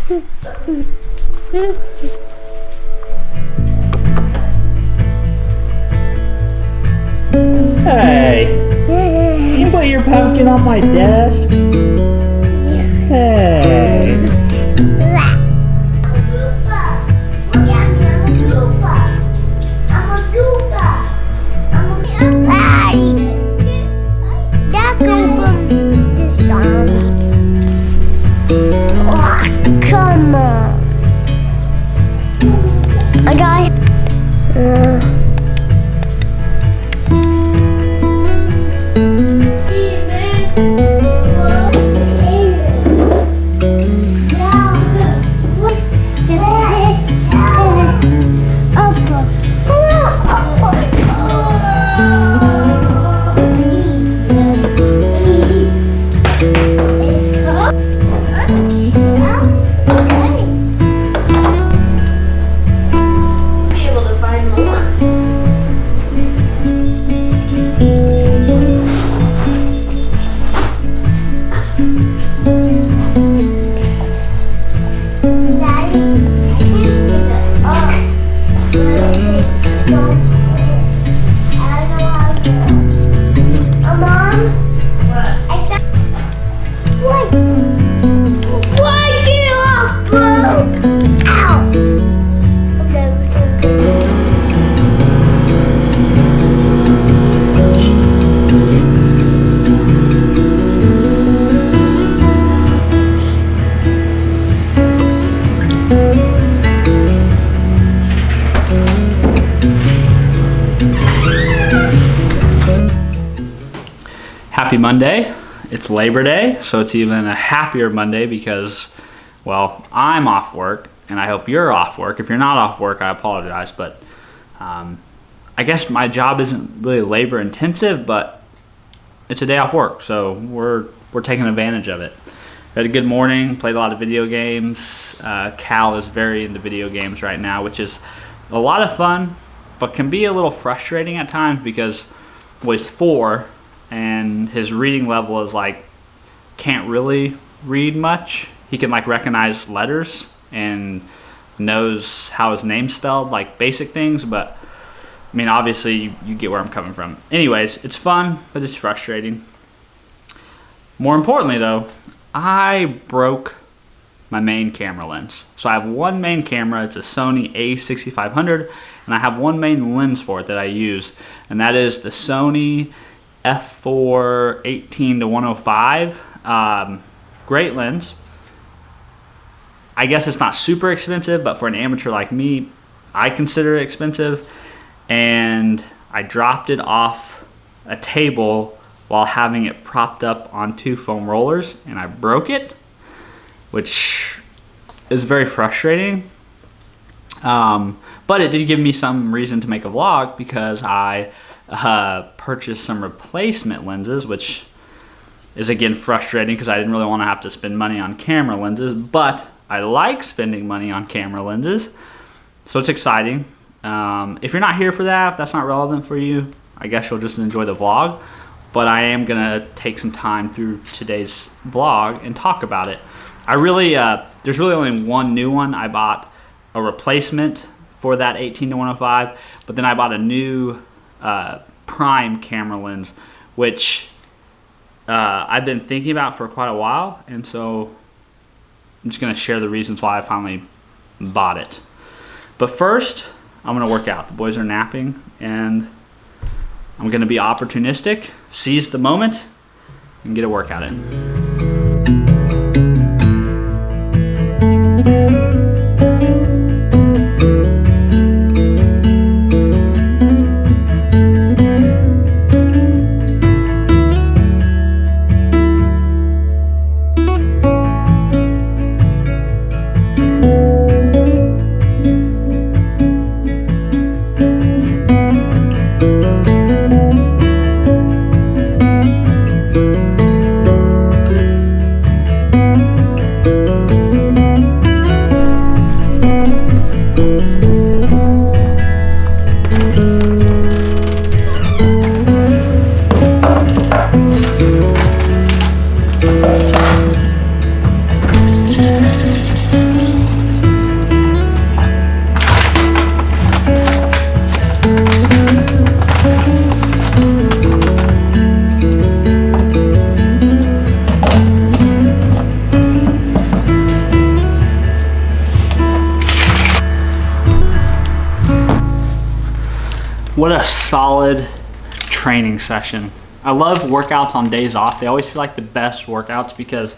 Hey, you put your pumpkin on my desk? Hey. Come on. I got Happy Monday. It's Labor Day, so it's even a happier Monday because, well, I'm off work, and I hope you're off work. If you're not off work, I apologize, but I guess my job isn't really labor intensive, but it's a day off work, so we're taking advantage of it. We had a good morning, played a lot of video games. Cal is very into video games right now, which is a lot of fun, but can be a little frustrating at times because, well, he's 4, and his reading level is like, can't really read much. He can like recognize letters and knows how his name's spelled, like basic things, but I mean, obviously you get where I'm coming from. Anyways, it's fun, but it's frustrating. More importantly though, I broke my main camera lens. So I have one main camera, it's a Sony a6500, and I have one main lens for it that I use, and that is the Sony f4 18-105. Great lens. I guess it's not super expensive, but for an amateur like me, I consider it expensive. And I dropped it off a table while having it propped up on 2 foam rollers, and I broke it, which is very frustrating. But it did give me some reason to make a vlog because I purchased some replacement lenses, which is again frustrating because I didn't really want to have to spend money on camera lenses, but I like spending money on camera lenses, so it's exciting. If you're not here for that, if that's not relevant for you, I guess you'll just enjoy the vlog, but I am gonna take some time through today's vlog and talk about it. There's really only one new one. I bought a replacement for that 18-105, but then I bought a new prime camera lens, which I've been thinking about for quite a while, and so I'm just going to share the reasons why I finally bought it. But first, I'm going to work out. The boys are napping, and I'm going to be opportunistic, seize the moment, and get a workout in. What a solid training session. I love workouts on days off. They always feel like the best workouts because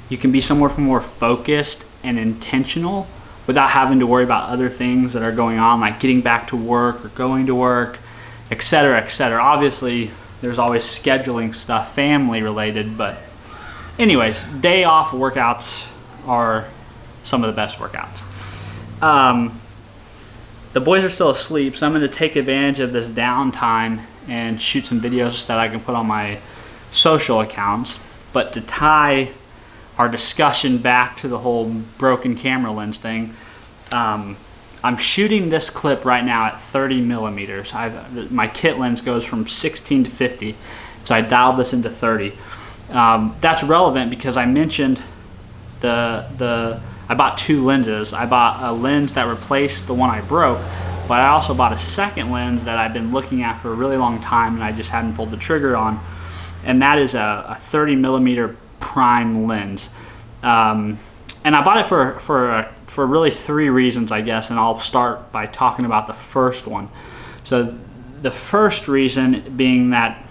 you can be somewhat more focused and intentional without having to worry about other things that are going on, like getting back to work or going to work, etc., etc. Obviously, there's always scheduling stuff, family related, but anyways, day off workouts are some of the best workouts. The boys are still asleep, so I'm going to take advantage of this downtime and shoot some videos that I can put on my social accounts. But to tie our discussion back to the whole broken camera lens thing, I'm shooting this clip right now at 30 millimeters. My kit lens goes from 16 to 50, so I dialed this into 30. That's relevant because I mentioned I bought two lenses. I bought a lens that replaced the one I broke, but I also bought a second lens that I've been looking at for a really long time and I just hadn't pulled the trigger on, and that is a 30 millimeter prime lens. And I bought it for really three reasons, I guess, and I'll start by talking about the first one. So the first reason being that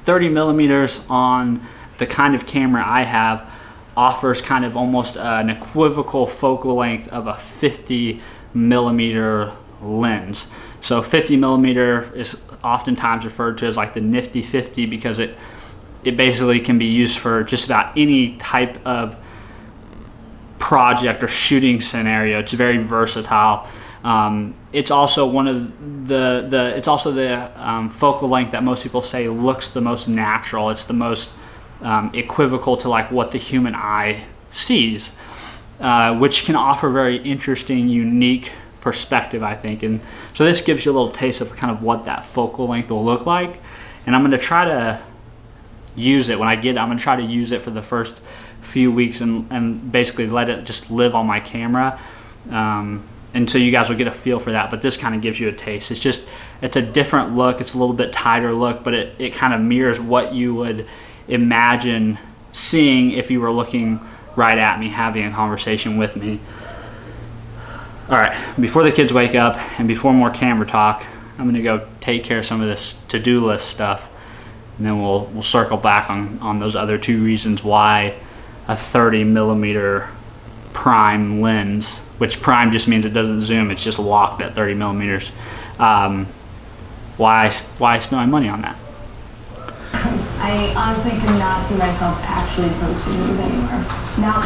30 millimeters on the kind of camera I have offers kind of almost an equivocal focal length of a 50 millimeter lens. So 50 millimeter is oftentimes referred to as like the nifty 50 because it basically can be used for just about any type of project or shooting scenario. It's very versatile. It's also one of it's also the focal length that most people say looks the most natural. It's the most equivocal to like what the human eye sees, which can offer very interesting, unique perspective, I think. And so this gives you a little taste of kind of what that focal length will look like. And I'm going to try to use it when I get it. I'm going to try to use it for the first few weeks and basically let it just live on my camera. And so you guys will get a feel for that, but this kind of gives you a taste. It's a different look. It's a little bit tighter look, but it kind of mirrors what you would imagine seeing if you were looking right at me, having a conversation with me. All right, before the kids wake up and before more camera talk, I'm gonna go take care of some of this to-do list stuff, and then we'll circle back on those other two reasons why a 30 millimeter prime lens, which prime just means it doesn't zoom, it's just locked at 30 millimeters. Why I spend my money on that? I honestly could not see myself actually posting these anywhere. Now,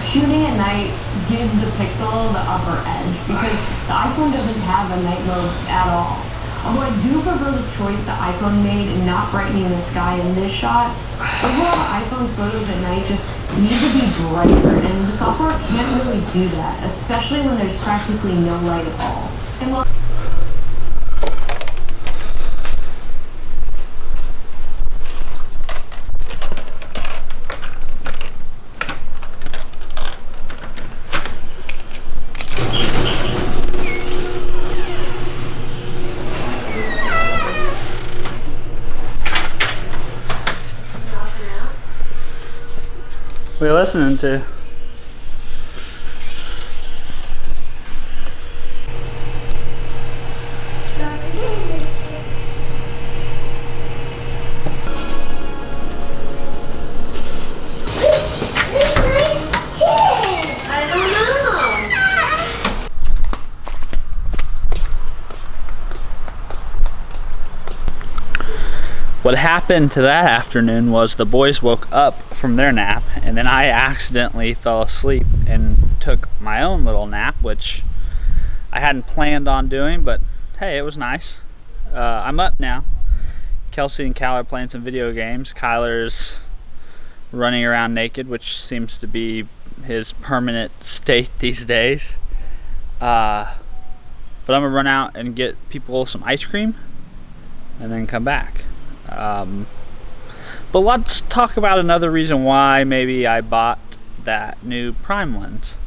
shooting at night gives the Pixel the upper edge because the iPhone doesn't have a night mode at all. Although I do prefer the choice the iPhone made in not brightening the sky in this shot, overall iPhone's photos at night just need to be brighter, and the software can't really do that, especially when there's practically no light at all. And while What are you listening to? What happened to that afternoon was the boys woke up from their nap, and then I accidentally fell asleep and took my own little nap, which I hadn't planned on doing, but hey, it was nice. I'm up now. Kelsey and Kyler are playing some video games. Kyler's running around naked, which seems to be his permanent state these days. But I'm gonna run out and get people some ice cream and then come back. But let's talk about another reason why maybe I bought that new prime lens.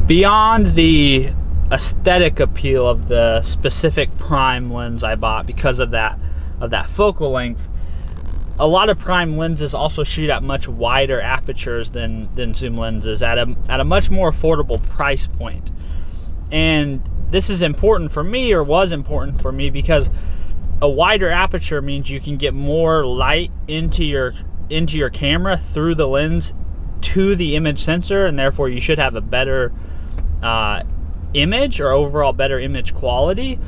Beyond the aesthetic appeal of the specific prime lens I bought because of that focal length, a lot of prime lenses also shoot at much wider apertures than zoom lenses at a much more affordable price point. And this is important for me, or was important for me, because a wider aperture means you can get more light into your camera through the lens to the image sensor, and therefore you should have a better image, or overall better image quality.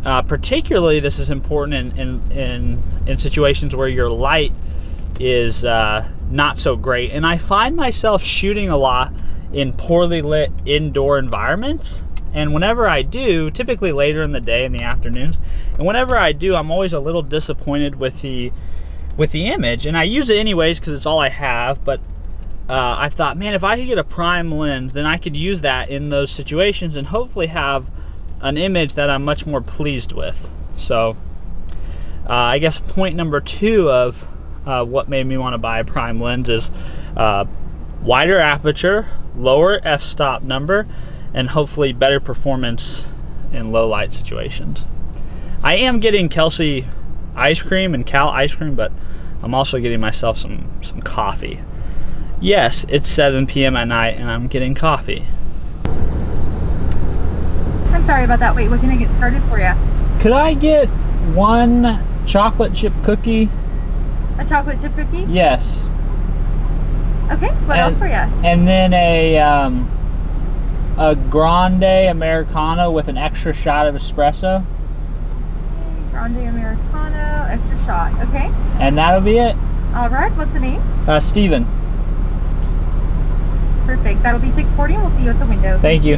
Particularly, this is important in situations where your light is not so great. And I find myself shooting a lot in poorly lit indoor environments. And whenever I do, typically later in the day, in the afternoons, and whenever I do, I'm always a little disappointed with the image. And I use it anyways because it's all I have. But I thought, man, if I could get a prime lens, then I could use that in those situations and hopefully have an image that I'm much more pleased with. So I guess point number 2 of what made me want to buy a prime lens is wider aperture, lower f-stop number, and hopefully better performance in low light situations. I am getting Kelsey ice cream and Cal ice cream, but I'm also getting myself some coffee. Yes, it's 7 p.m. at night and I'm getting coffee. I'm sorry about that. Wait, what can I get started for you? Could I get 1 chocolate chip cookie? A chocolate chip cookie? Yes. Okay, what else for you? And then a grande Americano with an extra shot of espresso. Grande Americano, extra shot, okay. And that'll be it. All right, what's the name? Steven. Perfect, that'll be $6.40 and we'll see you at the window. Thank you.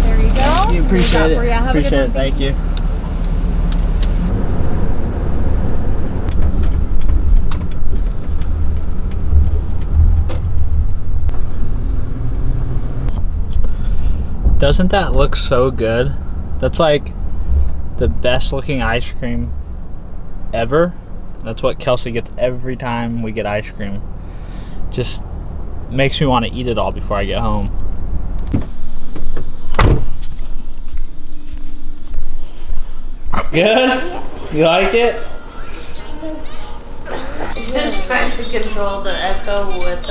There you go. You appreciate it. For you. Have Appreciate a good it. Thank you. Doesn't that look so good? That's like the best looking ice cream ever. That's what Kelsey gets every time we get ice cream. Just makes me want to eat it all before I get home. Good? You like it? Just trying to control the echo with